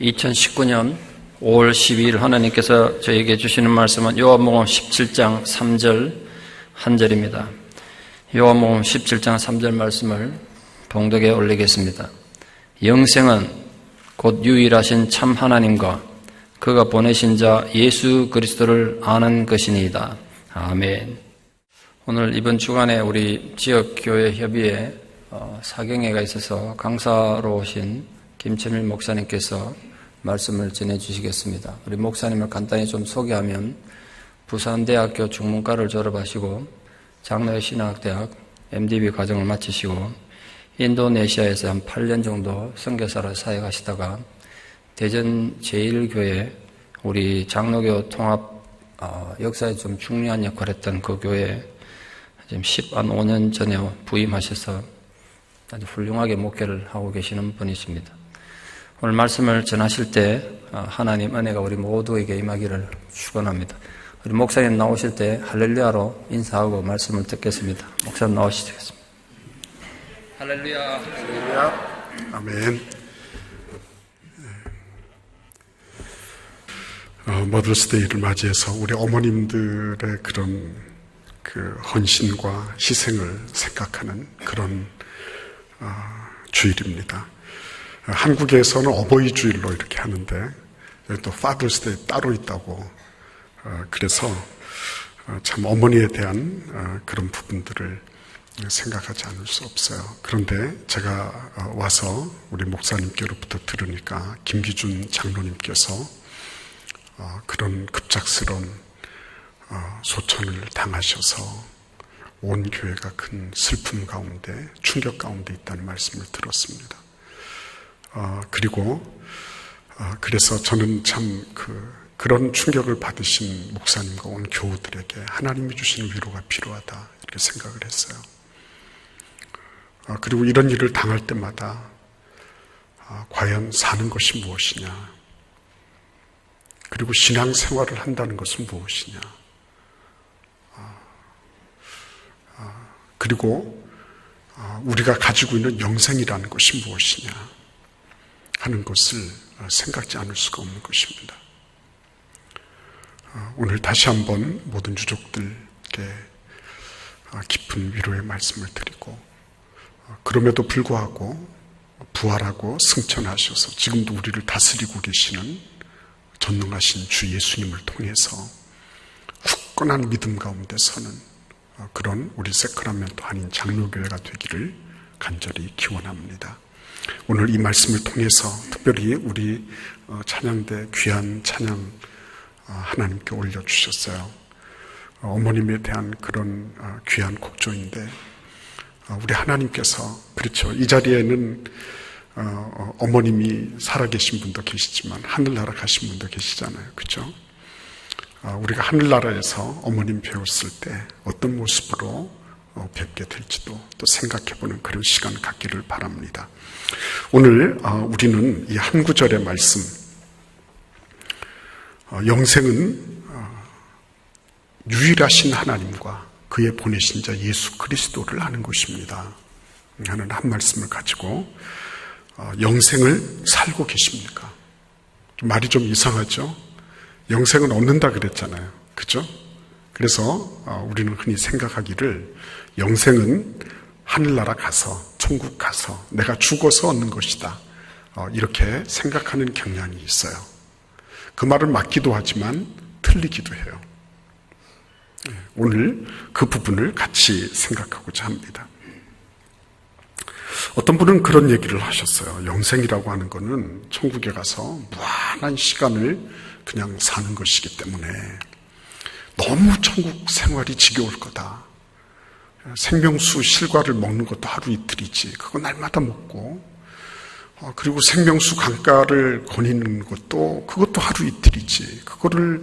2019년 5월 12일 하나님께서 저에게 주시는 말씀은 요한복음 17장 3절 한 절입니다. 요한복음 17장 3절 말씀을 봉독에 올리겠습니다. 영생은 곧 유일하신 참 하나님과 그가 보내신 자 예수 그리스도를 아는 것이니이다. 아멘. 오늘 이번 주간에 우리 지역교회 협의회 사경회가 있어서 강사로 오신 김천일 목사님께서 말씀을 전해주시겠습니다. 우리 목사님을 간단히 좀 소개하면 부산대학교 중문과를 졸업하시고 장로회 신학대학 MDB 과정을 마치시고 인도네시아에서 한 8년 정도 선교사로 사역하시다가 대전 제1교회 우리 장로교 통합 역사에 좀 중요한 역할을 했던 그 교회에 지금 15년 전에 부임하셔서 아주 훌륭하게 목회를 하고 계시는 분이십니다. 오늘 말씀을 전하실 때 하나님 은혜가 우리 모두에게 임하기를 축원합니다. 우리 목사님 나오실 때 할렐루야로 인사하고 말씀을 듣겠습니다. 목사님 나오시겠습니다. 할렐루야. 할렐루야. 아멘. 머더스데이를 맞이해서 우리 어머님들의 그런 헌신과 희생을 생각하는 그런 주일입니다. 한국에서는 어버이 주일로 이렇게 하는데 여기 또 파더스데이 따로 있다고 그래서 참 어머니에 대한 그런 부분들을 생각하지 않을 수 없어요. 그런데 제가 와서 우리 목사님께로부터 들으니까 김기준 장로님께서 그런 급작스러운 소천을 당하셔서 온 교회가 큰 슬픔 가운데 충격 가운데 있다는 말씀을 들었습니다. 그래서 저는 참 그런 충격을 받으신 목사님과 온 교우들에게 하나님이 주시는 위로가 필요하다 이렇게 생각을 했어요. 그리고 이런 일을 당할 때마다 과연 사는 것이 무엇이냐, 그리고 신앙생활을 한다는 것은 무엇이냐, 그리고 우리가 가지고 있는 영생이라는 것이 무엇이냐 하는 것을 생각지 않을 수가 없는 것입니다. 오늘 다시 한번 모든 유족들께 깊은 위로의 말씀을 드리고, 그럼에도 불구하고 부활하고 승천하셔서 지금도 우리를 다스리고 계시는 전능하신 주 예수님을 통해서 굳건한 믿음 가운데 서는 그런 우리 세크라멘토 한인 장로교회가 되기를 간절히 기원합니다. 오늘 이 말씀을 통해서 특별히 우리 찬양대 귀한 찬양 하나님께 올려주셨어요. 어머님에 대한 그런 귀한 곡조인데 우리 하나님께서, 그렇죠, 이 자리에는 어머님이 살아계신 분도 계시지만 하늘나라 가신 분도 계시잖아요. 그렇죠? 우리가 하늘나라에서 어머님 배웠을 때 어떤 모습으로 뵙게 될지도 또 생각해보는 그런 시간 갖기를 바랍니다. 오늘 우리는 이 한 구절의 말씀, 영생은 유일하신 하나님과 그의 보내신 자 예수 그리스도를 아는 것입니다 하는 한 말씀을 가지고 영생을 살고 계십니까? 말이 좀 이상하죠? 영생은 얻는다 그랬잖아요. 그죠? 그래서 우리는 흔히 생각하기를 영생은 하늘나라 가서, 천국 가서 내가 죽어서 얻는 것이다, 이렇게 생각하는 경향이 있어요. 그 말은 맞기도 하지만 틀리기도 해요. 오늘 그 부분을 같이 생각하고자 합니다. 어떤 분은 그런 얘기를 하셨어요. 영생이라고 하는 거는 천국에 가서 무한한 시간을 그냥 사는 것이기 때문에 너무 천국 생활이 지겨울 거다. 생명수 실과를 먹는 것도 하루 이틀이지, 그거 날마다 먹고, 그리고 생명수 강가를 거니는 것도 그것도 하루 이틀이지, 그거를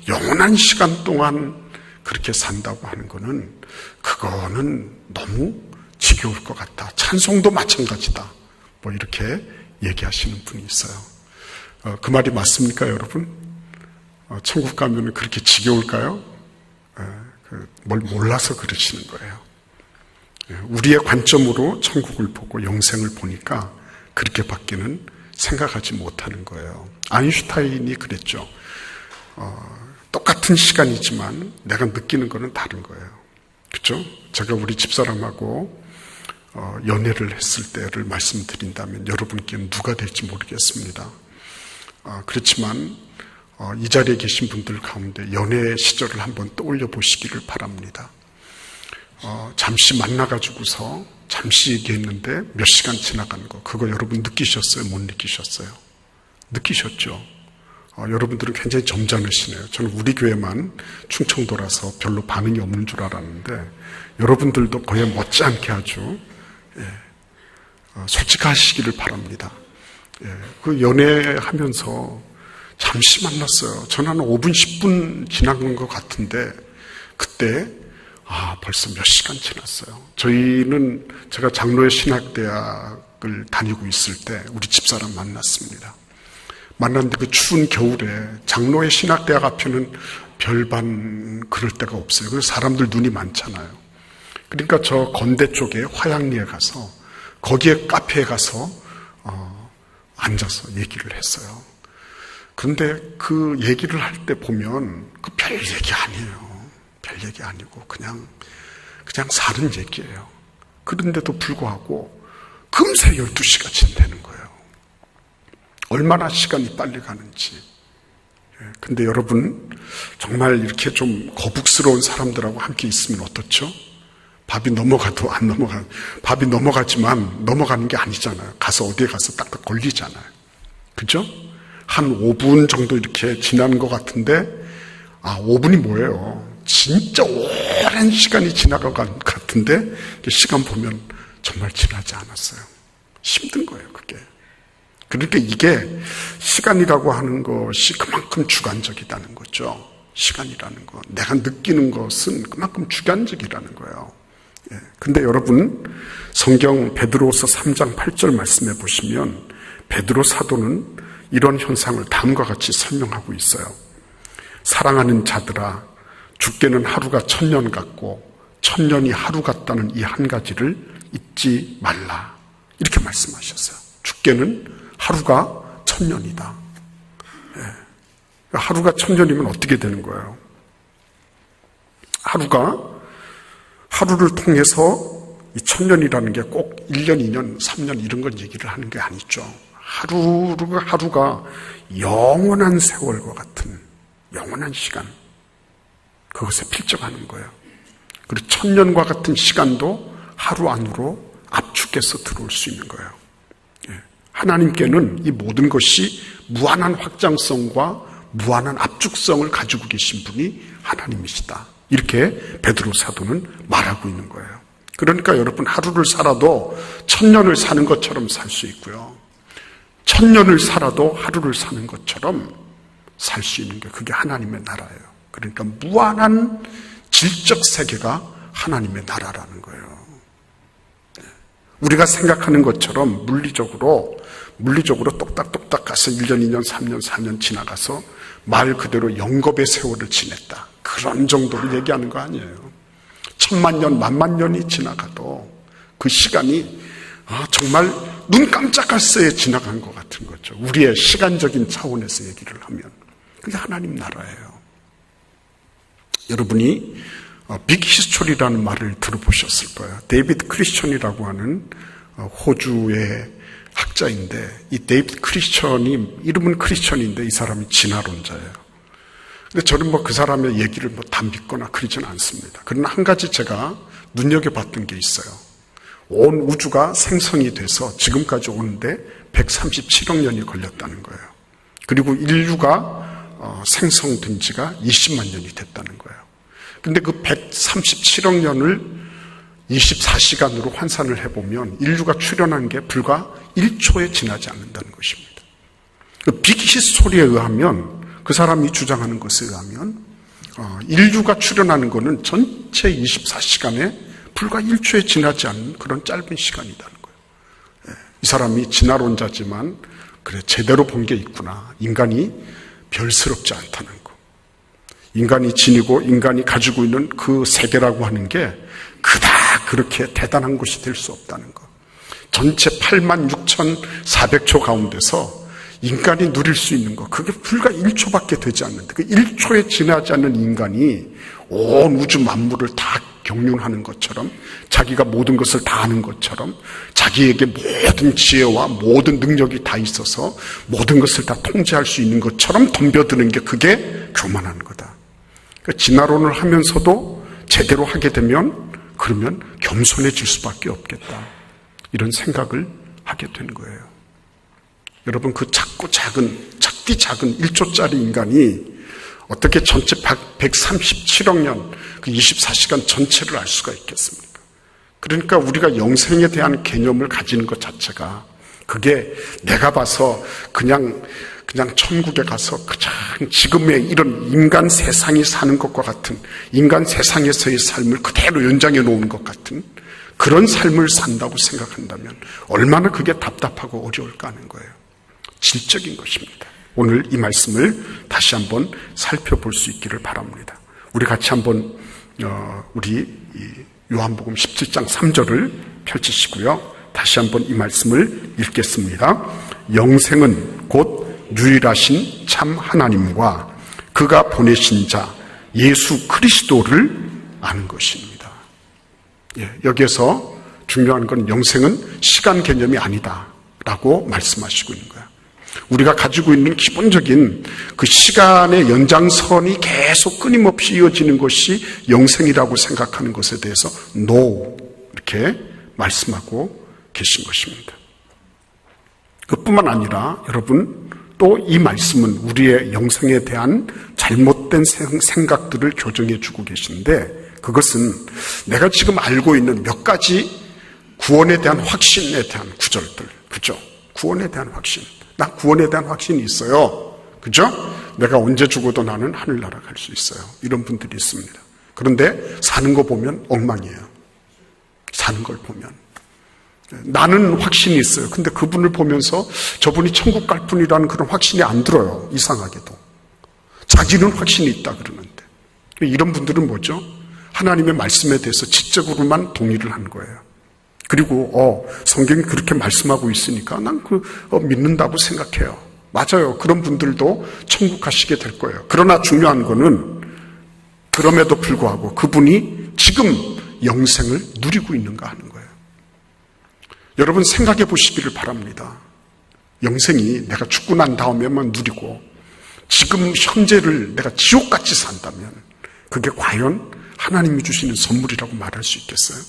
영원한 시간 동안 그렇게 산다고 하는 거는, 그거는 너무 지겨울 것 같다. 찬송도 마찬가지다. 뭐 이렇게 얘기하시는 분이 있어요. 그 말이 맞습니까, 여러분? 천국 가면 그렇게 지겨울까요? 뭘 몰라서 그러시는 거예요. 우리의 관점으로 천국을 보고 영생을 보니까 그렇게 밖에는 생각하지 못하는 거예요. 아인슈타인이 그랬죠. 똑같은 시간이지만 내가 느끼는 거는 다른 거예요. 그렇죠? 제가 우리 집사람하고 연애를 했을 때를 말씀드린다면 여러분께는 누가 될지 모르겠습니다. 그렇지만 이 자리에 계신 분들 가운데 연애 시절을 한번 떠올려 보시기를 바랍니다. 잠시 만나가지고서 잠시 얘기했는데 몇 시간 지나간 거, 그거 여러분 느끼셨어요? 못 느끼셨어요? 느끼셨죠? 여러분들은 굉장히 점잖으시네요. 저는 우리 교회만 충청도라서 별로 반응이 없는 줄 알았는데 여러분들도 거의 못지않게 아주 솔직하시기를 바랍니다. 그 연애하면서 잠시 만났어요. 저는 한 5분, 10분 지난 것 같은데 그때 벌써 몇 시간 지났어요. 저희는 제가 장로의 신학대학을 다니고 있을 때 우리 집사람 만났습니다. 만났는데 그 추운 겨울에 장로의 신학대학 앞에는 별반 그럴 데가 없어요. 그래서 사람들 눈이 많잖아요. 그러니까 저 건대 쪽에 화양리에 가서 거기에 카페에 가서 앉아서 얘기를 했어요. 그런데 그 얘기를 할 때 보면 그 별 얘기 아니에요. 별 얘기 아니고 그냥 사는 얘기예요. 그런데도 불구하고 금세 12시가 지나는 거예요. 얼마나 시간이 빨리 가는지. 근데 여러분, 정말 이렇게 좀 거북스러운 사람들하고 함께 있으면 어떻죠? 밥이 넘어가도 안 넘어가. 밥이 넘어가지만 넘어가는 게 아니잖아요. 가서 어디에 가서 딱딱 걸리잖아요. 그죠? 한 5분 정도 이렇게 지나는 것 같은데 5분이 뭐예요? 진짜 오랜 시간이 지나간 것 같은데 시간 보면 정말 지나지 않았어요. 힘든 거예요, 그게. 그러니까 이게 시간이라고 하는 것이 그만큼 주관적이라는 거죠. 시간이라는 거. 내가 느끼는 것은 그만큼 주관적이라는 거예요. 근데 여러분, 성경 베드로서 3장 8절 말씀해 보시면 베드로 사도는 이런 현상을 다음과 같이 설명하고 있어요. 사랑하는 자들아, 죽게는 하루가 1000년 같고 1000년이 하루 같다는 이 한 가지를 잊지 말라. 이렇게 말씀하셨어요. 죽게는 하루가 1000년이다. 하루가 1000년이면 어떻게 되는 거예요? 하루를 통해서 이 1000년이라는 게 꼭 1년, 2년, 3년 이런 건 얘기를 하는 게 아니죠. 하루가 영원한 세월과 같은 영원한 시간, 그것에 필적하는 거예요. 그리고 1000년과 같은 시간도 하루 안으로 압축해서 들어올 수 있는 거예요. 하나님께는 이 모든 것이 무한한 확장성과 무한한 압축성을 가지고 계신 분이 하나님이시다. 이렇게 베드로 사도는 말하고 있는 거예요. 그러니까 여러분, 하루를 살아도 1000년을 사는 것처럼 살 수 있고요. 1000년을 살아도 하루를 사는 것처럼 살 수 있는 게 그게 하나님의 나라예요. 그러니까 무한한 질적 세계가 하나님의 나라라는 거예요. 우리가 생각하는 것처럼 물리적으로 똑딱똑딱 가서 1년, 2년, 3년, 4년 지나가서 말 그대로 영겁의 세월을 지냈다. 그런 정도로 얘기하는 거 아니에요. 1000만 년, 10,000만 년이 지나가도 그 시간이 정말 눈 깜짝할 새에 지나간 것 같은 거죠. 우리의 시간적인 차원에서 얘기를 하면. 그게 하나님 나라예요. 여러분이 빅 히스토리라는 말을 들어보셨을 거예요. 데이비드 크리스천이라고 하는 호주의 학자인데, 이 데이비드 크리스천이, 이름은 크리스천인데 이 사람이 진화론자예요. 근데 저는 그 사람의 얘기를 다 믿거나 그러지는 않습니다. 그러나 한 가지 제가 눈여겨봤던 게 있어요. 온 우주가 생성이 돼서 지금까지 오는데 137억 년이 걸렸다는 거예요. 그리고 인류가 생성된 지가 20만 년이 됐다는 거예요. 근데 그 137억 년을 24시간으로 환산을 해보면 인류가 출현한 게 불과 1초에 지나지 않는다는 것입니다. 그 빅 히스토리에 의하면, 그 사람이 주장하는 것에 의하면 인류가 출현하는 것은 전체 24시간에 불과 1초에 지나지 않는 그런 짧은 시간이라는 거예요. 이 사람이 진화론자지만 그래, 제대로 본 게 있구나. 인간이 별스럽지 않다는 거. 인간이 지니고 인간이 가지고 있는 그 세계라고 하는 게 그닥 그렇게 대단한 것이 될 수 없다는 거. 전체 86,400초 가운데서 인간이 누릴 수 있는 것, 그게 불과 1초밖에 되지 않는데 그 1초에 지나지 않는 인간이 온 우주 만물을 다 경륜하는 것처럼, 자기가 모든 것을 다 아는 것처럼, 자기에게 모든 지혜와 모든 능력이 다 있어서 모든 것을 다 통제할 수 있는 것처럼 덤벼드는 게, 그게 교만한 거다. 그러니까 진화론을 하면서도 제대로 하게 되면, 그러면 겸손해질 수밖에 없겠다, 이런 생각을 하게 된 거예요. 여러분, 그 작디 작은 1초짜리 인간이 어떻게 전체 137억 년, 그 24시간 전체를 알 수가 있겠습니까? 그러니까 우리가 영생에 대한 개념을 가지는 것 자체가, 그게 내가 봐서 그냥 천국에 가서 그냥 지금의 이런 인간 세상이 사는 것과 같은, 인간 세상에서의 삶을 그대로 연장해 놓은 것 같은 그런 삶을 산다고 생각한다면 얼마나 그게 답답하고 어려울까 하는 거예요. 질적인 것입니다. 오늘 이 말씀을 다시 한번 살펴볼 수 있기를 바랍니다. 우리 같이 한번 우리 요한복음 17장 3절을 펼치시고요, 다시 한번 이 말씀을 읽겠습니다. 영생은 곧 유일하신 참 하나님과 그가 보내신 자 예수 그리스도를 아는 것입니다. 여기에서 중요한 건 영생은 시간 개념이 아니다라고 말씀하시고 있는 거예요. 우리가 가지고 있는 기본적인 그 시간의 연장선이 계속 끊임없이 이어지는 것이 영생이라고 생각하는 것에 대해서 No, 이렇게 말씀하고 계신 것입니다. 그뿐만 아니라 여러분, 또 이 말씀은 우리의 영생에 대한 잘못된 생각들을 교정해 주고 계신데, 그것은 내가 지금 알고 있는 몇 가지 구원에 대한 확신에 대한 구절들, 그죠? 구원에 대한 확신. 나 구원에 대한 확신이 있어요. 그죠? 내가 언제 죽어도 나는 하늘나라 갈 수 있어요. 이런 분들이 있습니다. 그런데 사는 거 보면 엉망이에요. 사는 걸 보면. 나는 확신이 있어요. 근데 그분을 보면서 저분이 천국 갈 분이라는 그런 확신이 안 들어요. 이상하게도. 자기는 확신이 있다 그러는데. 이런 분들은 뭐죠? 하나님의 말씀에 대해서 지적으로만 동의를 한 거예요. 그리고 성경이 그렇게 말씀하고 있으니까 난 믿는다고 생각해요. 맞아요. 그런 분들도 천국 가시게 될 거예요. 그러나 중요한 거는 그럼에도 불구하고 그분이 지금 영생을 누리고 있는가 하는 거예요. 여러분, 생각해 보시기를 바랍니다. 영생이 내가 죽고 난 다음에만 누리고 지금 현재를 내가 지옥같이 산다면 그게 과연 하나님이 주시는 선물이라고 말할 수 있겠어요?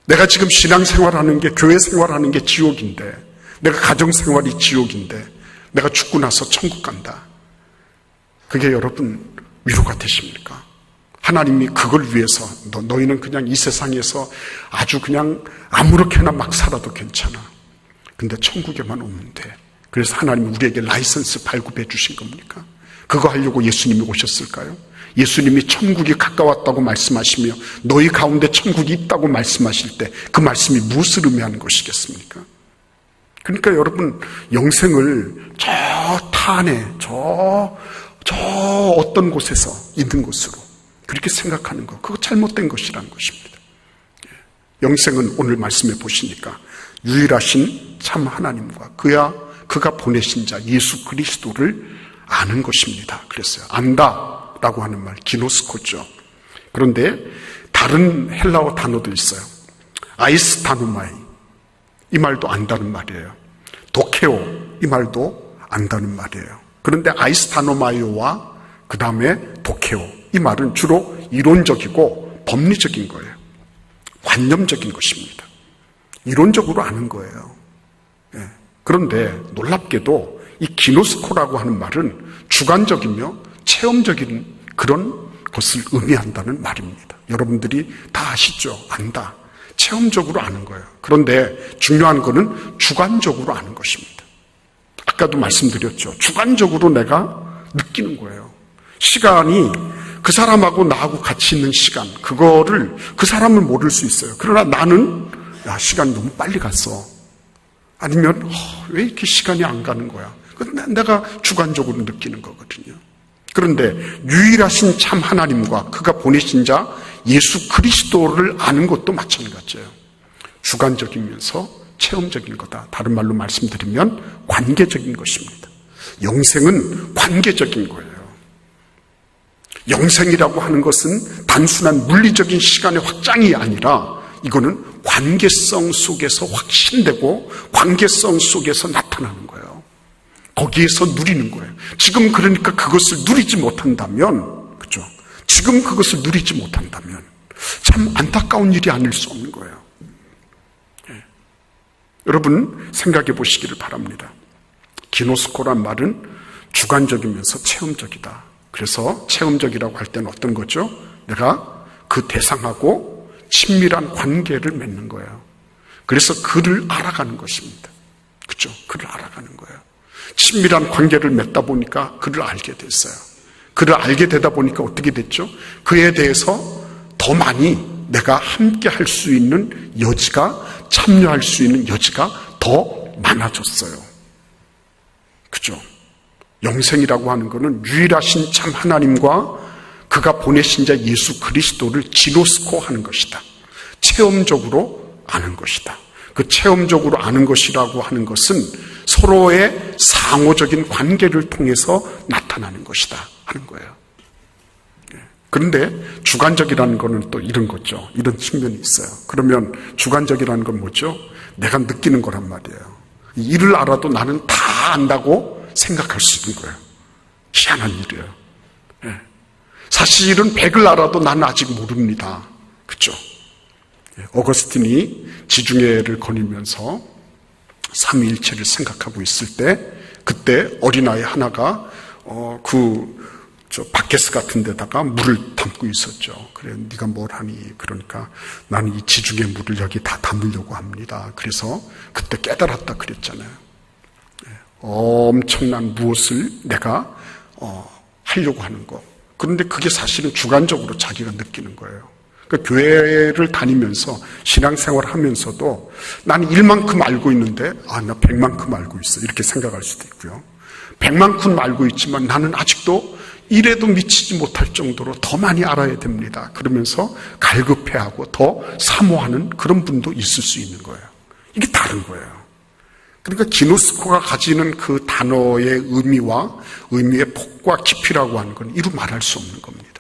내가 지금 신앙생활하는 게, 교회 생활하는 게 지옥인데, 내가 가정생활이 지옥인데 내가 죽고 나서 천국 간다. 그게 여러분 위로가 되십니까? 하나님이 그걸 위해서 너희는 그냥 이 세상에서 아주 그냥 아무렇게나 막 살아도 괜찮아. 근데 천국에만 오면 돼. 그래서 하나님이 우리에게 라이선스 발급해 주신 겁니까? 그거 하려고 예수님이 오셨을까요? 예수님이 천국이 가까웠다고 말씀하시며 너희 가운데 천국이 있다고 말씀하실 때 그 말씀이 무엇을 의미하는 것이겠습니까? 그러니까 여러분, 영생을 저 탄에 저 어떤 곳에서 있는 것으로 그렇게 생각하는 것, 그거 잘못된 것이라는 것입니다. 영생은 오늘 말씀해 보시니까 유일하신 참 하나님과 그가 보내신 자 예수 그리스도를 아는 것입니다. 그랬어요. 안다라고 하는 말, 기노스코죠. 그런데 다른 헬라어 단어도 있어요. 아이스타노마이, 이 말도 안다는 말이에요. 도케오, 이 말도 안다는 말이에요. 그런데 아이스타노마이오와 그 다음에 도케오, 이 말은 주로 이론적이고 법리적인 거예요. 관념적인 것입니다. 이론적으로 아는 거예요. 그런데 놀랍게도 이 기노스코라고 하는 말은 주관적이며 체험적인 그런 것을 의미한다는 말입니다. 여러분들이 다 아시죠? 안다. 체험적으로 아는 거예요. 그런데 중요한 거는 주관적으로 아는 것입니다. 아까도 말씀드렸죠. 주관적으로 내가 느끼는 거예요. 시간이 그 사람하고 나하고 같이 있는 시간, 그거를 그 사람은 모를 수 있어요. 그러나 나는 시간이 너무 빨리 갔어. 아니면 왜 이렇게 시간이 안 가는 거야? 내가 주관적으로 느끼는 거거든요. 그런데 유일하신 참 하나님과 그가 보내신 자 예수 그리스도를 아는 것도 마찬가지예요. 주관적이면서 체험적인 거다. 다른 말로 말씀드리면 관계적인 것입니다. 영생은 관계적인 거예요. 영생이라고 하는 것은 단순한 물리적인 시간의 확장이 아니라 이거는 관계성 속에서 확신되고 관계성 속에서 나타나는 거예요. 거기에서 누리는 거예요. 지금 그러니까 그것을 누리지 못한다면, 그죠? 지금 그것을 누리지 못한다면 참 안타까운 일이 아닐 수 없는 거예요. 예. 여러분 생각해 보시기를 바랍니다. 기노스코란 말은 주관적이면서 체험적이다. 그래서 체험적이라고 할 때는 어떤 거죠? 내가 그 대상하고 친밀한 관계를 맺는 거예요. 그래서 그를 알아가는 것입니다. 그죠? 그를 알아가는 거예요. 친밀한 관계를 맺다 보니까 그를 알게 됐어요. 그를 알게 되다 보니까 어떻게 됐죠? 그에 대해서 더 많이 내가 함께 할 수 있는 여지가, 참여할 수 있는 여지가 더 많아졌어요. 그죠? 영생이라고 하는 것은 유일하신 참 하나님과 그가 보내신 자 예수 그리스도를 지노스코 하는 것이다. 체험적으로 아는 것이다. 그 체험적으로 아는 것이라고 하는 것은 서로의 상호적인 관계를 통해서 나타나는 것이다 하는 거예요. 그런데 주관적이라는 것은 또 이런 거죠. 이런 측면이 있어요. 그러면 주관적이라는 건 뭐죠? 내가 느끼는 거란 말이에요. 이를 알아도 나는 다 안다고 생각할 수 있는 거예요. 희한한 일이에요. 예. 사실은 100을 알아도 나는 아직 모릅니다. 그렇죠? 어거스틴이 지중해를 거니면서 삼위일체를 생각하고 있을 때 그때 어린아이 하나가 바켓스 같은 데다가 물을 담고 있었죠. 그래, 네가 뭘 하니? 그러니까 나는 이 지중해 물을 여기 다 담으려고 합니다. 그래서 그때 깨달았다 그랬잖아요. 엄청난 무엇을 내가 하려고 하는 거. 그런데 그게 사실은 주관적으로 자기가 느끼는 거예요. 그러니까 교회를 다니면서 신앙생활을 하면서도 나는 1만큼 알고 있는데 나 100만큼 알고 있어. 이렇게 생각할 수도 있고요. 100만큼 알고 있지만 나는 아직도 1에도 미치지 못할 정도로 더 많이 알아야 됩니다. 그러면서 갈급해하고 더 사모하는 그런 분도 있을 수 있는 거예요. 이게 다른 거예요. 그러니까 기노스코가 가지는 그 단어의 의미와 의미의 폭과 깊이라고 하는 건 이루 말할 수 없는 겁니다.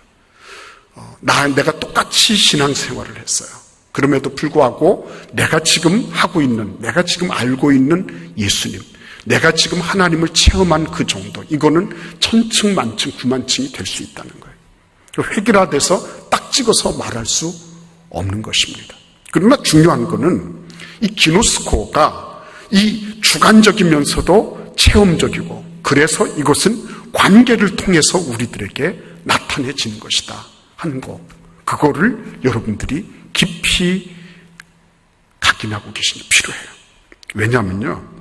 내가 똑같이 신앙생활을 했어요. 그럼에도 불구하고 내가 지금 하고 있는, 내가 지금 알고 있는 예수님, 내가 지금 하나님을 체험한 그 정도, 이거는 천층 만층 구만층이 될 수 있다는 거예요. 획일화돼서 딱 찍어서 말할 수 없는 것입니다. 그러나 중요한 거는 이 기노스코가 이 주관적이면서도 체험적이고, 그래서 이것은 관계를 통해서 우리들에게 나타내지는 것이다 하는 거, 그거를 여러분들이 깊이 각인하고 계시는 게 필요해요. 왜냐하면요,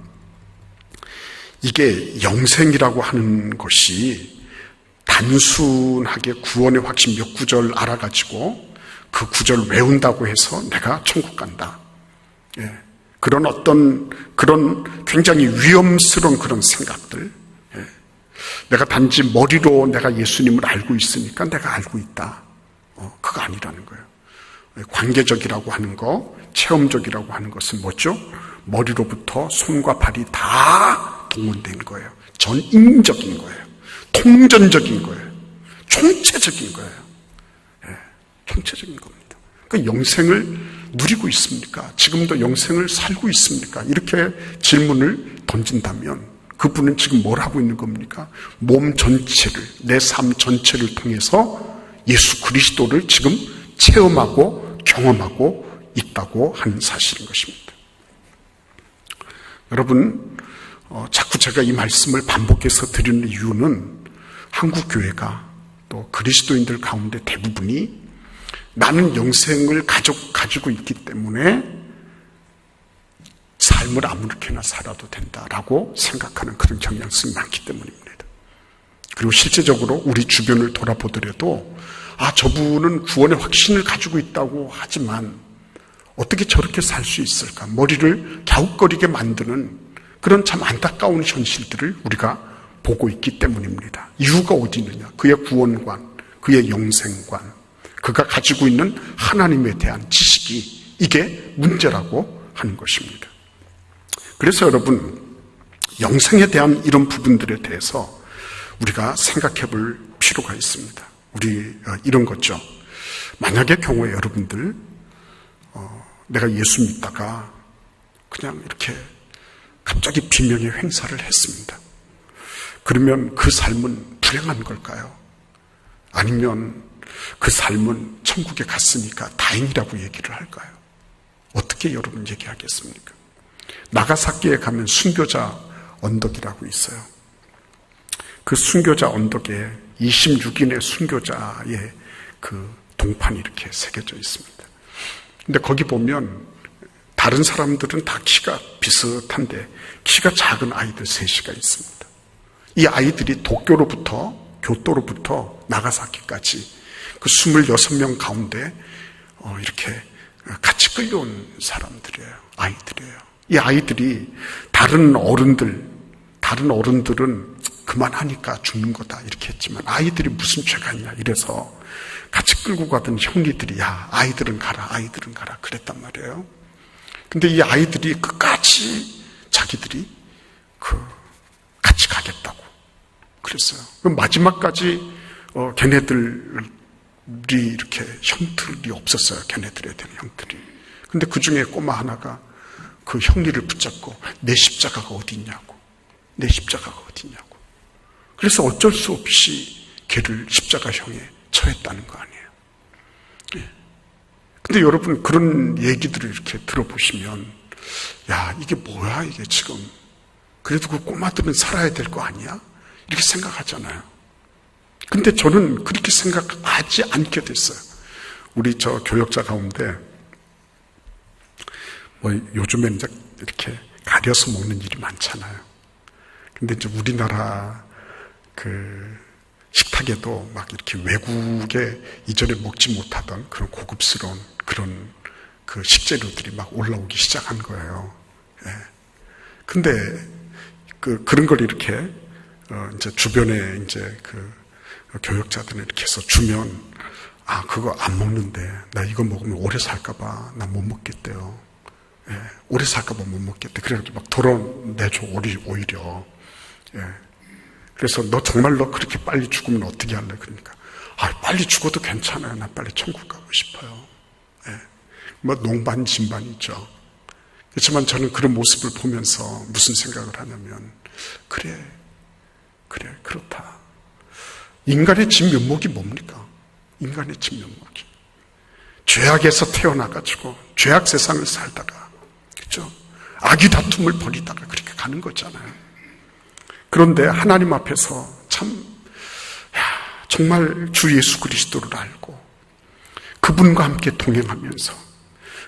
이게 영생이라고 하는 것이 단순하게 구원의 확신 몇 구절 알아가지고 그 구절 외운다고 해서 내가 천국 간다. 예. 그런 굉장히 위험스러운 그런 생각들. 예. 내가 단지 머리로 내가 예수님을 알고 있으니까 내가 알고 있다. 그거 아니라는 거예요. 관계적이라고 하는 거, 체험적이라고 하는 것은 뭐죠? 머리로부터 손과 발이 다 동원된 거예요. 전인적인 거예요. 통전적인 거예요. 총체적인 거예요. 예, 총체적인 겁니다. 그 영생을 누리고 있습니까? 지금도 영생을 살고 있습니까? 이렇게 질문을 던진다면 그분은 지금 뭘 하고 있는 겁니까? 몸 전체를, 내 삶 전체를 통해서 예수 그리스도를 지금 체험하고 경험하고 있다고 하는 사실인 것입니다. 여러분, 자꾸 제가 이 말씀을 반복해서 드리는 이유는 한국 교회가 또 그리스도인들 가운데 대부분이 나는 영생을 가지고 있기 때문에 삶을 아무렇게나 살아도 된다라고 생각하는 그런 경향성이 많기 때문입니다. 그리고 실제적으로 우리 주변을 돌아보더라도 저분은 구원의 확신을 가지고 있다고 하지만 어떻게 저렇게 살 수 있을까? 머리를 갸웃거리게 만드는 그런 참 안타까운 현실들을 우리가 보고 있기 때문입니다. 이유가 어디 있느냐? 그의 구원관, 그의 영생관, 그가 가지고 있는 하나님에 대한 지식이 이게 문제라고 하는 것입니다. 그래서 여러분, 영생에 대한 이런 부분들에 대해서 우리가 생각해 볼 필요가 있습니다. 우리 이런 거죠. 만약의 경우에 여러분들 내가 예수 믿다가 그냥 이렇게 갑자기 비명의 횡사를 했습니다. 그러면 그 삶은 불행한 걸까요? 아니면 그 삶은 천국에 갔으니까 다행이라고 얘기를 할까요? 어떻게 여러분 얘기하겠습니까? 나가사키에 가면 순교자 언덕이라고 있어요. 그 순교자 언덕에 26인의 순교자의 그 동판이 이렇게 새겨져 있습니다. 근데 거기 보면 다른 사람들은 다 키가 비슷한데 키가 작은 아이들 3이가 있습니다. 이 아이들이 도쿄로부터 교토로부터 나가사키까지 그 26명 가운데 이렇게 같이 끌려온 사람들이에요. 아이들이에요. 이 아이들이 다른 어른들은 그만하니까 죽는 거다 이렇게 했지만 아이들이 무슨 죄가 있냐 이래서 같이 끌고 가던 형리들이 야 아이들은 가라 그랬단 말이에요. 근데 이 아이들이 끝까지 자기들이 같이 가겠다고 그랬어요. 그럼 마지막까지 걔네들이 이렇게 형틀이 없었어요. 걔네들에 대한 형틀이. 근데 그 중에 꼬마 하나가 그 형리를 붙잡고 내 십자가가 어디 있냐고. 그래서 어쩔 수 없이 걔를 십자가형에 처했다는 거 아니에요. 예. 근데 여러분 그런 얘기들을 이렇게 들어보시면 야 이게 뭐야 이게 지금. 그래도 그 꼬마들은 살아야 될 거 아니야? 이렇게 생각하잖아요. 근데 저는 그렇게 생각하지 않게 됐어요. 우리 저 교역자 가운데 요즘엔 이제 이렇게 가려서 먹는 일이 많잖아요. 근데 이제 우리나라 그 식탁에도 막 이렇게 외국에 이전에 먹지 못하던 그런 고급스러운 그런 그 식재료들이 막 올라오기 시작한 거예요. 예. 근데 그런 걸 이렇게 이제 주변에 이제 그 교역자들은 이렇게 해서 주면 그거 안 먹는데 나 이거 먹으면 오래 살까봐 나 못 먹겠대요. 예, 오래 살까봐 못 먹겠대. 그래가지고 막 덜어내줘 오히려. 예. 그래서 너 정말로 그렇게 빨리 죽으면 어떻게 할래? 그러니까 빨리 죽어도 괜찮아요. 나 빨리 천국 가고 싶어요. 예. 뭐 농반진반이죠. 그렇지만 저는 그런 모습을 보면서 무슨 생각을 하냐면 그래 그렇다. 인간의 진면목이 뭡니까? 인간의 진면목이 죄악에서 태어나가지고 죄악 세상을 살다가 그렇죠? 악의 다툼을 벌이다가 그렇게 가는 거잖아요. 그런데 하나님 앞에서 정말 주 예수 그리스도를 알고 그분과 함께 동행하면서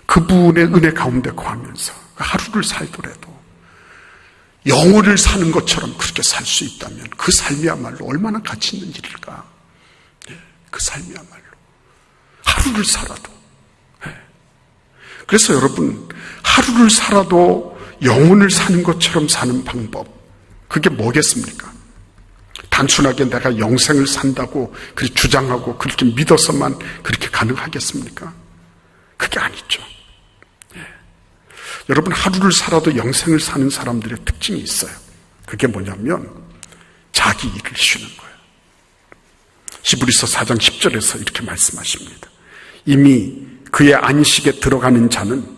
그분의 은혜 가운데 거하면서 하루를 살더라도 영혼을 사는 것처럼 그렇게 살 수 있다면 그 삶이야말로 얼마나 가치 있는 일일까. 네, 그 삶이야말로 하루를 살아도. 네. 그래서 여러분 하루를 살아도 영혼을 사는 것처럼 사는 방법 그게 뭐겠습니까? 단순하게 내가 영생을 산다고 그렇게 주장하고 그렇게 믿어서만 그렇게 가능하겠습니까? 그게 아니죠. 여러분 하루를 살아도 영생을 사는 사람들의 특징이 있어요. 그게 뭐냐면 자기 일을 쉬는 거예요. 히브리서 4장 10절에서 이렇게 말씀하십니다. 이미 그의 안식에 들어가는 자는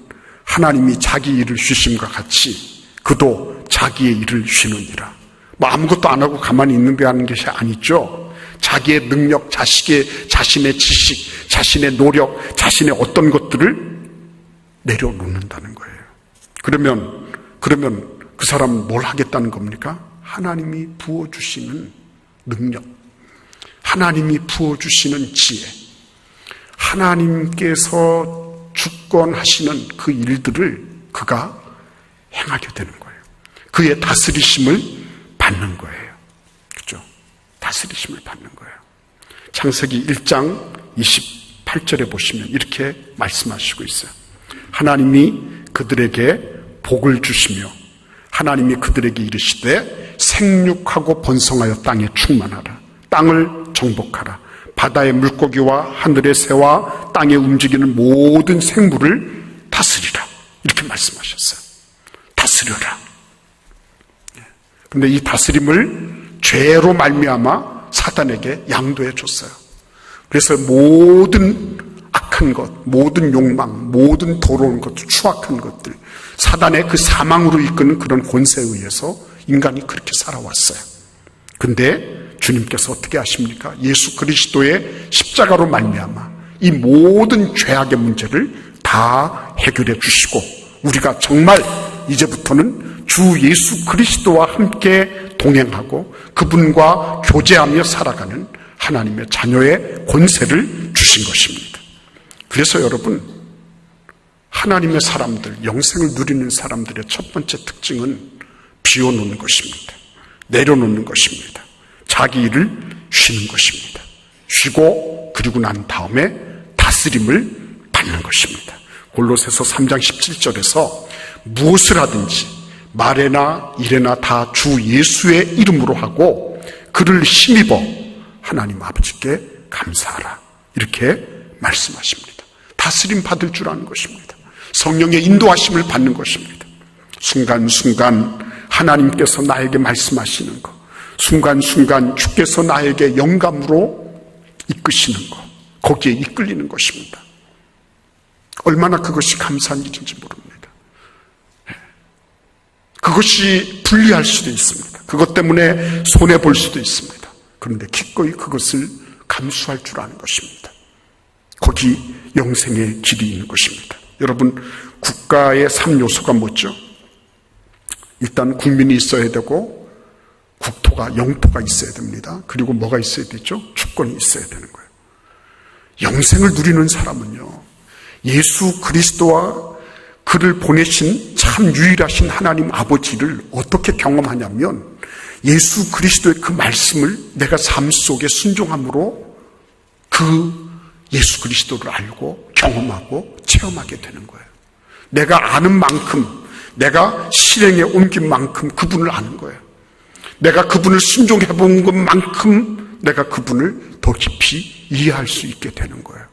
하나님이 자기 일을 쉬심과 같이 그도 자기의 일을 쉬느니라. 아무것도 안 하고 가만히 있는데 하는 것이 아니죠. 자기의 능력, 자신의 지식, 자신의 노력, 자신의 어떤 것들을 내려놓는다는 거예요. 그러면 그 사람은 뭘 하겠다는 겁니까? 하나님이 부어주시는 능력, 하나님이 부어주시는 지혜, 하나님께서 주권하시는 그 일들을 그가 행하게 되는 거예요. 그의 다스리심을 받는 거예요. 그렇죠? 다스리심을 받는 거예요. 창세기 1장 28절에 보시면 이렇게 말씀하시고 있어요. 하나님이 그들에게 복을 주시며 하나님이 그들에게 이르시되 생육하고 번성하여 땅에 충만하라. 땅을 정복하라. 바다의 물고기와 하늘의 새와 땅에 움직이는 모든 생물을 다스리라. 이렇게 말씀하셨어요. 말씀하셨어요. 다스려라. 근데 이 다스림을 죄로 말미암아 사단에게 양도해 줬어요. 그래서 모든 악한 것, 모든 욕망, 모든 더러운 것, 추악한 것들, 사단의 그 사망으로 이끄는 그런 권세에 의해서 인간이 그렇게 살아왔어요. 근데 주님께서 어떻게 하십니까? 예수 그리스도의 십자가로 말미암아 이 모든 죄악의 문제를 다 해결해 주시고, 우리가 정말 이제부터는 주 예수 그리스도와 함께 동행하고 그분과 교제하며 살아가는 하나님의 자녀의 권세를 주신 것입니다. 그래서 여러분, 하나님의 사람들, 영생을 누리는 사람들의 첫 번째 특징은 비워놓는 것입니다. 내려놓는 것입니다. 자기 일을 쉬는 것입니다. 쉬고 그리고 난 다음에 다스림을 받는 것입니다. 골로새서 3장 17절에서 무엇을 하든지 말에나 일에나 다 주 예수의 이름으로 하고 그를 힘입어 하나님 아버지께 감사하라, 이렇게 말씀하십니다. 다스림 받을 줄 아는 것입니다. 성령의 인도하심을 받는 것입니다. 순간순간 하나님께서 나에게 말씀하시는 것, 순간순간 주께서 나에게 영감으로 이끄시는 것, 거기에 이끌리는 것입니다. 얼마나 그것이 감사한 일인지 모릅니다. 그것이 불리할 수도 있습니다. 그것 때문에 손해볼 수도 있습니다. 그런데 기꺼이 그것을 감수할 줄 아는 것입니다. 거기 영생의 길이 있는 것입니다. 여러분, 국가의 3요소가 뭐죠? 일단 국민이 있어야 되고, 국토가, 영토가 있어야 됩니다. 그리고 뭐가 있어야 되죠? 주권이 있어야 되는 거예요. 영생을 누리는 사람은요, 예수 그리스도와 그를 보내신 참 유일하신 하나님 아버지를 어떻게 경험하냐면, 예수 그리스도의 그 말씀을 내가 삶 속에 순종함으로 그 예수 그리스도를 알고 경험하고 체험하게 되는 거예요. 내가 아는 만큼, 내가 실행에 옮긴 만큼 그분을 아는 거예요. 내가 그분을 순종해 본 것만큼 내가 그분을 더 깊이 이해할 수 있게 되는 거예요.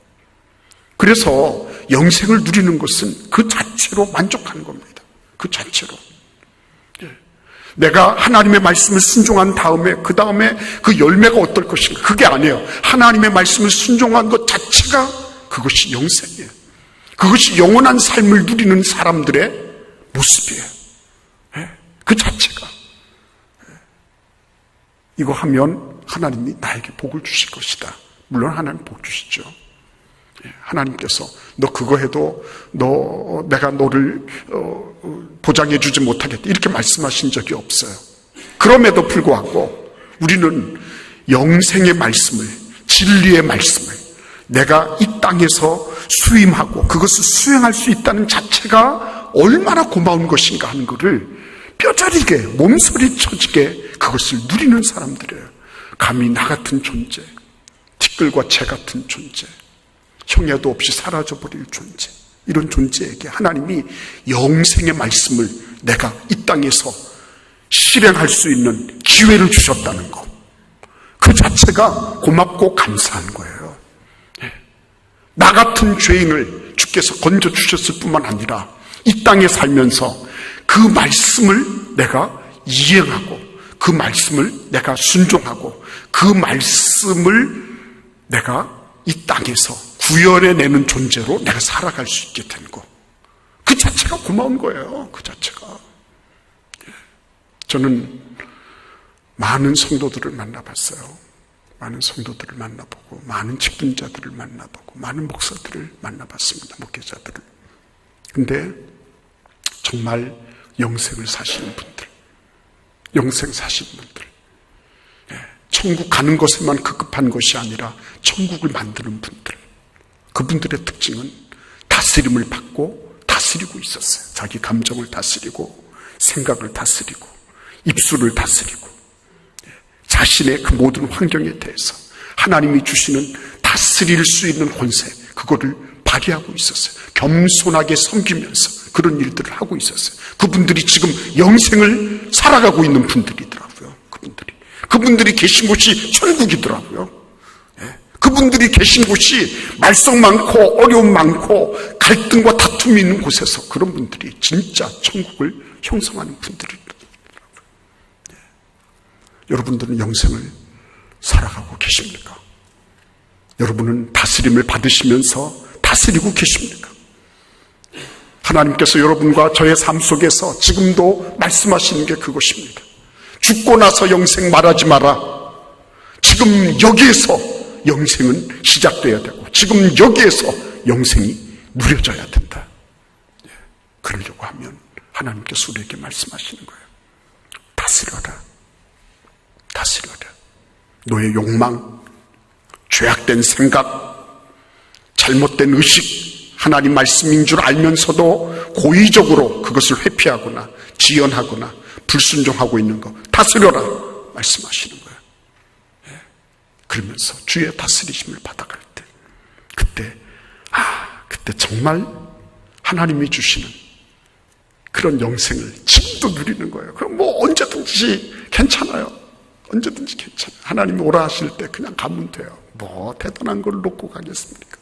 그래서 영생을 누리는 것은 그 자체로 만족하는 겁니다. 그 자체로. 내가 하나님의 말씀을 순종한 다음에 그 다음에 그 열매가 어떨 것인가, 그게 아니에요. 하나님의 말씀을 순종한 것 자체가 그것이 영생이에요. 그것이 영원한 삶을 누리는 사람들의 모습이에요. 그 자체가. 이거 하면 하나님이 나에게 복을 주실 것이다. 물론 하나님 복 주시죠. 하나님께서 너 그거 해도 내가 너를 보장해 주지 못하겠다, 이렇게 말씀하신 적이 없어요. 그럼에도 불구하고 우리는 영생의 말씀을, 진리의 말씀을 내가 이 땅에서 수임하고 그것을 수행할 수 있다는 자체가 얼마나 고마운 것인가 하는 것을 뼈저리게, 몸소리 쳐지게 그것을 누리는 사람들이에요. 감히 나 같은 존재, 티끌과 재 같은 존재, 형여도 없이 사라져버릴 존재, 이런 존재에게 하나님이 영생의 말씀을 내가 이 땅에서 실행할 수 있는 기회를 주셨다는 것, 그 자체가 고맙고 감사한 거예요. 나 같은 죄인을 주께서 건져 주셨을 뿐만 아니라 이 땅에 살면서 그 말씀을 내가 이행하고 그 말씀을 내가 순종하고 그 말씀을 내가 이 땅에서 구현해내는 존재로 내가 살아갈 수 있게 된 거, 그 자체가 고마운 거예요. 그 자체가. 저는 많은 성도들을 만나봤어요. 많은 성도들을 만나보고 많은 직분자들을 만나보고 많은 목사들을 만나봤습니다. 목회자들을. 근데 정말 영생을 사시는 분들, 영생 사시는 분들, 천국 가는 것에만 급급한 것이 아니라 천국을 만드는 분들, 그분들의 특징은 다스림을 받고 다스리고 있었어요. 자기 감정을 다스리고 생각을 다스리고 입술을 다스리고 자신의 그 모든 환경에 대해서 하나님이 주시는 다스릴 수 있는 권세, 그거를 발휘하고 있었어요. 겸손하게 섬기면서 그런 일들을 하고 있었어요. 그분들이 지금 영생을 살아가고 있는 분들이더라고요. 그분들이 계신 곳이 천국이더라고요. 그분들이 계신 곳이 말썽 많고 어려움 많고 갈등과 다툼이 있는 곳에서 그런 분들이 진짜 천국을 형성하는 분들이더라고요. 여러분들은 영생을 살아가고 계십니까? 여러분은 다스림을 받으시면서 다스리고 계십니까? 하나님께서 여러분과 저의 삶 속에서 지금도 말씀하시는 게 그것입니다. 죽고 나서 영생 말하지 마라. 지금 여기에서 영생은 시작돼야 되고 지금 여기에서 영생이 누려져야 된다. 그러려고 하면 하나님께서 우리에게 말씀하시는 거예요. 다스려라. 다스려라. 너의 욕망, 죄악된 생각, 잘못된 의식, 하나님 말씀인 줄 알면서도 고의적으로 그것을 회피하거나 지연하거나 불순종하고 있는 거 다스려라 말씀하시는 거예요. 그러면서 주의 다스리심을 받아갈 때 그때 정말 하나님이 주시는 그런 영생을 지금도 누리는 거예요. 그럼 뭐 언제든지 괜찮아요. 언제든지 괜찮아요. 하나님이 오라 하실 때 그냥 가면 돼요. 뭐 대단한 걸 놓고 가겠습니까?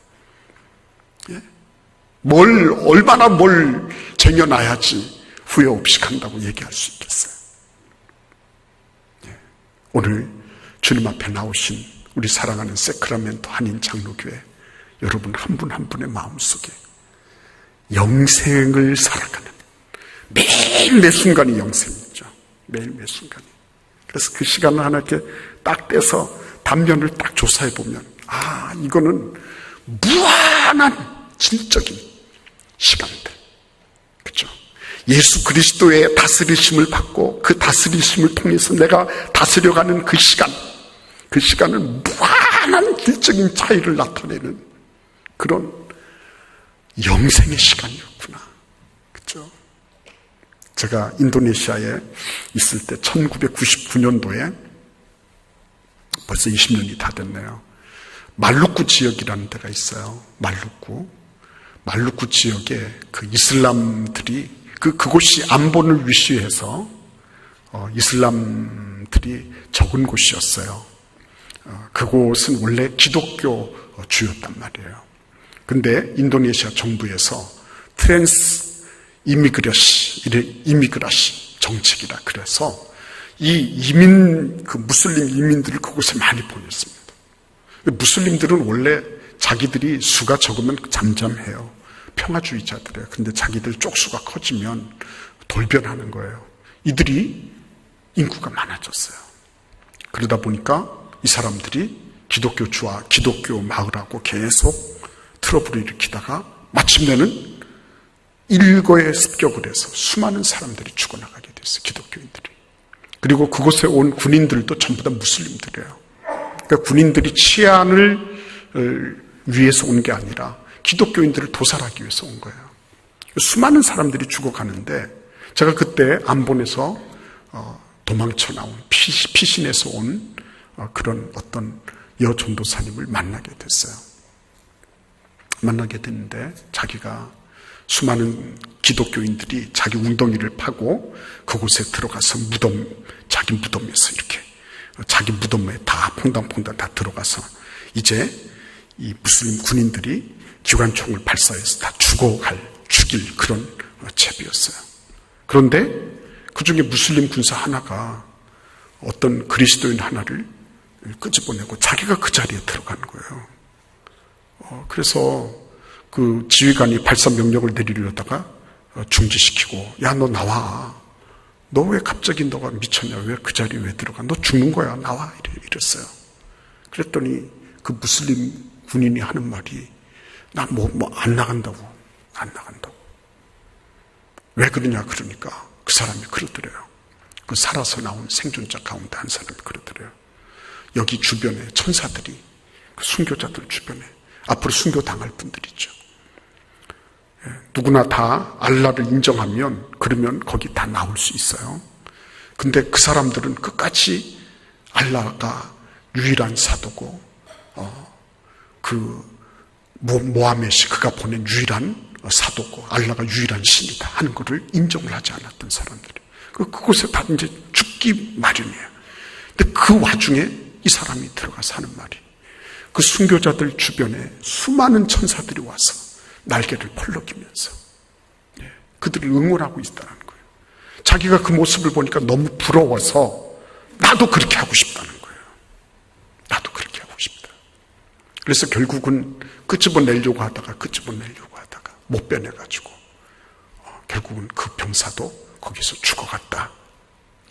얼마나 뭘 쟁여놔야지 후회 없이 간다고 얘기할 수 있겠어요. 오늘 주님 앞에 나오신 우리 사랑하는 세크라멘토 한인 장로교회 여러분 한 분 한 분의 마음속에 영생을 살아가는 매일 매 순간이 영생이죠. 매일 매 순간이. 그래서 그 시간을 하나 이렇게 딱 떼서 단면을 딱 조사해 보면 이거는 무한한 질적인 시간들. 그렇죠? 예수 그리스도의 다스리심을 받고 그 다스리심을 통해서 내가 다스려가는 그 시간은 무한한 질적인 차이를 나타내는 그런 영생의 시간이었구나. 그렇죠? 제가 인도네시아에 있을 때 1999년도에 벌써 20년이 다 됐네요. 말루쿠 지역이라는 데가 있어요. 말루쿠 지역에 그 이슬람들이 그곳이 안본을 위시해서 이슬람들이 적은 곳이었어요. 그곳은 원래 기독교 주였단 말이에요. 근데 인도네시아 정부에서 트랜스 이미그라시 정책이라 그래서 이 무슬림 이민들을 그곳에 많이 보냈습니다. 무슬림들은 원래 자기들이 수가 적으면 잠잠해요. 평화주의자들이에요. 근데 자기들 쪽수가 커지면 돌변하는 거예요. 이들이 인구가 많아졌어요. 그러다 보니까 이 사람들이 기독교주와 기독교 마을하고 계속 트러블을 일으키다가 마침내는 일거에 습격을 해서 수많은 사람들이 죽어나가게 됐어요. 기독교인들이. 그리고 그곳에 온 군인들도 전부 다 무슬림들이에요. 그러니까 군인들이 치안을 위해서 온 게 아니라 기독교인들을 도살하기 위해서 온 거예요. 수많은 사람들이 죽어가는데 제가 그때 안본에서 도망쳐 나온 피신해서 온 그런 어떤 여전도사님을 만나게 됐어요. 만나게 됐는데 자기가 수많은 기독교인들이 자기 웅덩이를 파고 그곳에 들어가서 자기 무덤에서 이렇게 자기 무덤에 다 퐁당퐁당 다 들어가서 이제 이 무슬림 군인들이 기관총을 발사해서 다 죽일 그런 채비였어요. 그런데 그 중에 무슬림 군사 하나가 어떤 그리스도인 하나를 끄집어내고 자기가 그 자리에 들어가는 거예요. 그래서 그 지휘관이 발사 명령을 내리려다가 중지시키고 야 너 나와. 너 왜 갑자기 너가 미쳤냐. 왜 그 자리에 왜 들어가. 너 죽는 거야. 나와. 이랬어요. 그랬더니 그 무슬림 군인이 하는 말이 나 안 나간다고. 안 나간다고. 왜 그러냐 그러니까 그 사람이 그러더래요. 그 살아서 나온 생존자 가운데 한 사람이 그러더래요. 여기 주변에 천사들이 그 순교자들 주변에 앞으로 순교당할 분들이죠. 누구나 다 알라를 인정하면 그러면 거기 다 나올 수 있어요. 근데 그 사람들은 끝까지 알라가 유일한 사도고 그 모하메시 그가 보낸 유일한 사도고 알라가 유일한 신이다 하는 것을 인정을 하지 않았던 사람들이 그곳에 다 이제 죽기 마련이에요. 근데 그 와중에 이 사람이 들어가서 하는 말이 그 순교자들 주변에 수많은 천사들이 와서 날개를 펄럭이면서 그들을 응원하고 있다는 거예요. 자기가 그 모습을 보니까 너무 부러워서 나도 그렇게 하고 싶다는 거예요. 나도 그렇게 하고 싶다. 그래서 결국은 끄집어내려고 하다가 못 빼내가지고 결국은 그 병사도 거기서 죽어갔다.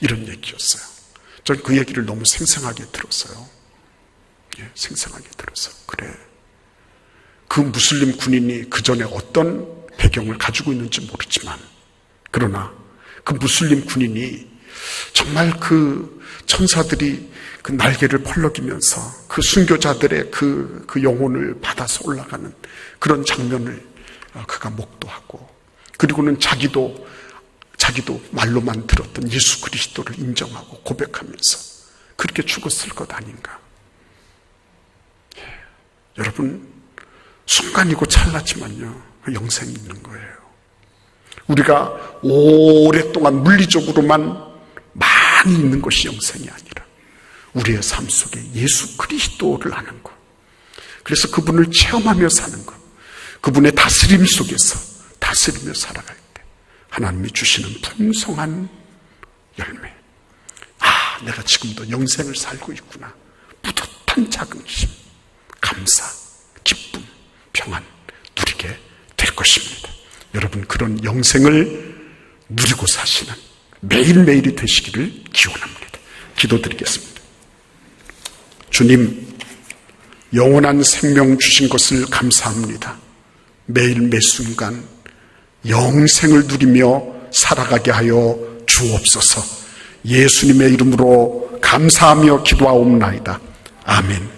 이런 얘기였어요. 전 그 얘기를 너무 생생하게 들었어요. 생생하게 들어서 그래. 그 무슬림 군인이 그 전에 어떤 배경을 가지고 있는지 모르지만 그러나 그 무슬림 군인이 정말 그 천사들이 그 날개를 펄럭이면서 그 순교자들의 그 영혼을 받아서 올라가는 그런 장면을 그가 목도하고 그리고는 자기도 말로만 들었던 예수 그리스도를 인정하고 고백하면서 그렇게 죽었을 것 아닌가. 여러분, 순간이고 찰나지만요, 영생이 있는 거예요. 우리가 오랫동안 물리적으로만 많이 있는 것이 영생이 아니라 우리의 삶 속에 예수 그리스도를 아는 것, 그래서 그분을 체험하며 사는 것, 그분의 다스림 속에서 다스리며 살아갈 때 하나님이 주시는 풍성한 열매, 내가 지금도 영생을 살고 있구나, 뿌듯한 자긍심, 감사, 기쁨, 평안 누리게 될 것입니다. 여러분, 그런 영생을 누리고 사시는 매일매일이 되시기를 기원합니다. 기도드리겠습니다. 주님, 영원한 생명 주신 것을 감사합니다. 매일 매순간 영생을 누리며 살아가게 하여 주옵소서. 예수님의 이름으로 감사하며 기도하옵나이다. 아멘.